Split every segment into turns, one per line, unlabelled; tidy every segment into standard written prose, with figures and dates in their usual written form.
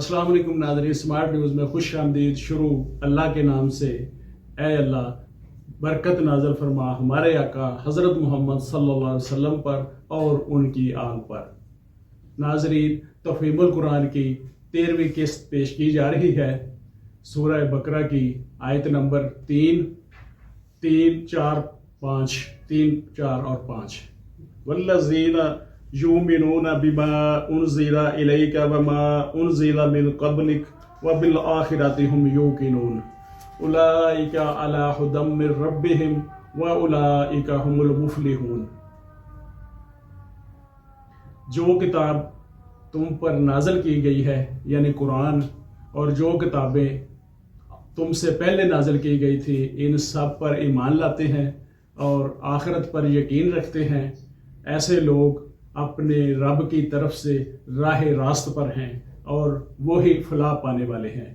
السلام علیکم ناظرین، اسمارٹ نیوز میں خوش آمدید۔ شروع اللہ کے نام سے۔ اے اللہ برکت نازل فرما ہمارے آقا حضرت محمد صلی اللہ علیہ وسلم پر اور ان کی آل پر۔ ناظرین، تفہیم القرآن کی 13ویں قسط پیش کی جا رہی ہے۔ سورہ بقرہ کی آیت نمبر 3، 4، 5 والذین یؤمنون بما انزل الیک وما انزل من قبلک وبالآخرۃ هم یوقنون اولئک علی ھدی من ربہم واولئک هم المفلحون۔ جو کتاب تم پر نازل کی گئی ہے یعنی قرآن، اور جو کتابیں تم سے پہلے نازل کی گئی تھی، ان سب پر ایمان لاتے ہیں اور آخرت پر یقین رکھتے ہیں، ایسے لوگ اپنے رب کی طرف سے راہ راست پر ہیں اور وہی فلاح پانے والے ہیں۔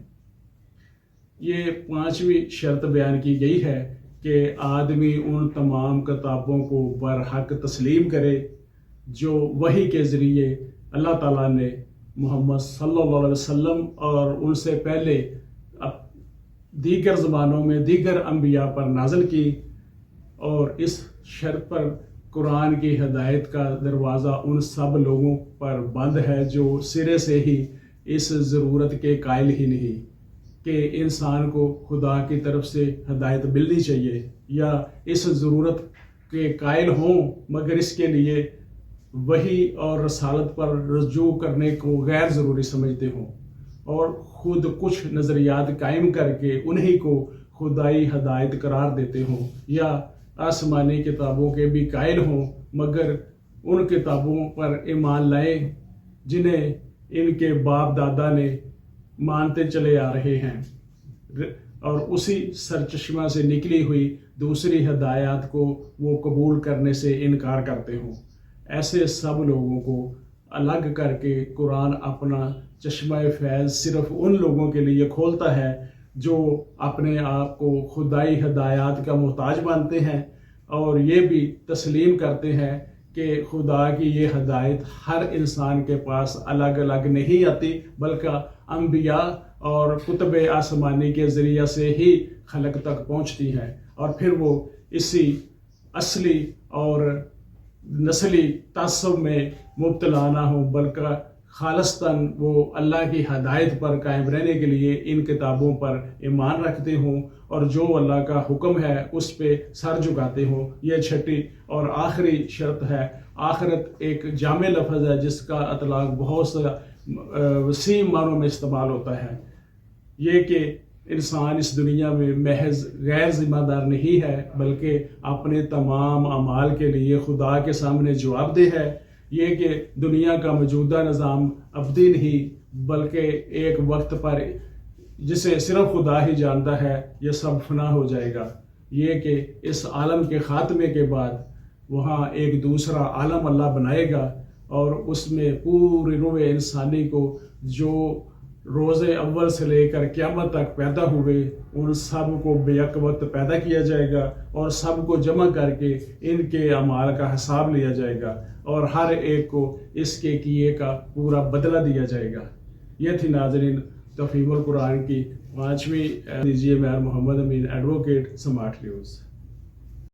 یہ 5ویں شرط بیان کی گئی ہے کہ آدمی ان تمام کتابوں کو برحق تسلیم کرے جو وحی کے ذریعے اللہ تعالیٰ نے محمد صلی اللہ علیہ وسلم اور ان سے پہلے دیگر زمانوں میں دیگر انبیاء پر نازل کی، اور اس شرط پر قرآن کی ہدایت کا دروازہ ان سب لوگوں پر بند ہے جو سرے سے ہی اس ضرورت کے قائل ہی نہیں کہ انسان کو خدا کی طرف سے ہدایت ملنی چاہیے، یا اس ضرورت کے قائل ہوں مگر اس کے لیے وحی اور رسالت پر رجوع کرنے کو غیر ضروری سمجھتے ہوں، اور خود کچھ نظریات قائم کر کے انہی کو خدائی ہدایت قرار دیتے ہوں، یا آسمانی کتابوں کے بھی قائل ہوں مگر ان کتابوں پر ایمان لائیں جنہیں ان کے باپ دادا نے مانتے چلے آ رہے ہیں، اور اسی سرچشمہ سے نکلی ہوئی دوسری ہدایات کو وہ قبول کرنے سے انکار کرتے ہوں۔ ایسے سب لوگوں کو الگ کر کے قرآن اپنا چشمہ فیض صرف ان لوگوں کے لیے کھولتا ہے جو اپنے آپ کو خدائی ہدایات کا محتاج مانتے ہیں، اور یہ بھی تسلیم کرتے ہیں کہ خدا کی یہ ہدایت ہر انسان کے پاس الگ الگ نہیں آتی، بلکہ انبیاء اور کتب آسمانی کے ذریعہ سے ہی خلق تک پہنچتی ہیں، اور پھر وہ اسی اصلی اور نسلی تعصب میں مبتلا نہ ہوں، بلکہ خالصتاً وہ اللہ کی ہدایت پر قائم رہنے کے لیے ان کتابوں پر ایمان رکھتے ہوں اور جو اللہ کا حکم ہے اس پہ سر جھکاتے ہوں۔ یہ چھٹی اور آخری شرط ہے۔ آخرت ایک جامع لفظ ہے جس کا اطلاق بہت سا وسیع معنوں میں استعمال ہوتا ہے۔ یہ کہ انسان اس دنیا میں محض غیر ذمہ دار نہیں ہے بلکہ اپنے تمام اعمال کے لیے خدا کے سامنے جواب دہ ہے۔ یہ کہ دنیا کا موجودہ نظام ابدی نہیں بلکہ ایک وقت پر جسے صرف خدا ہی جانتا ہے یہ سب فنا ہو جائے گا۔ یہ کہ اس عالم کے خاتمے کے بعد وہاں ایک دوسرا عالم اللہ بنائے گا، اور اس میں پوری روح انسانی کو جو روز اول سے لے کر قیامت تک پیدا ہوئے ان سب کو بیک وقت پیدا کیا جائے گا، اور سب کو جمع کر کے ان کے اعمال کا حساب لیا جائے گا، اور ہر ایک کو اس کے کیے کا پورا بدلہ دیا جائے گا۔ یہ تھی ناظرین تفہیم القرآن کی 5ویں۔ دیجیے میں محمد امین، ایڈوکیٹ، اسمارٹ نیوز۔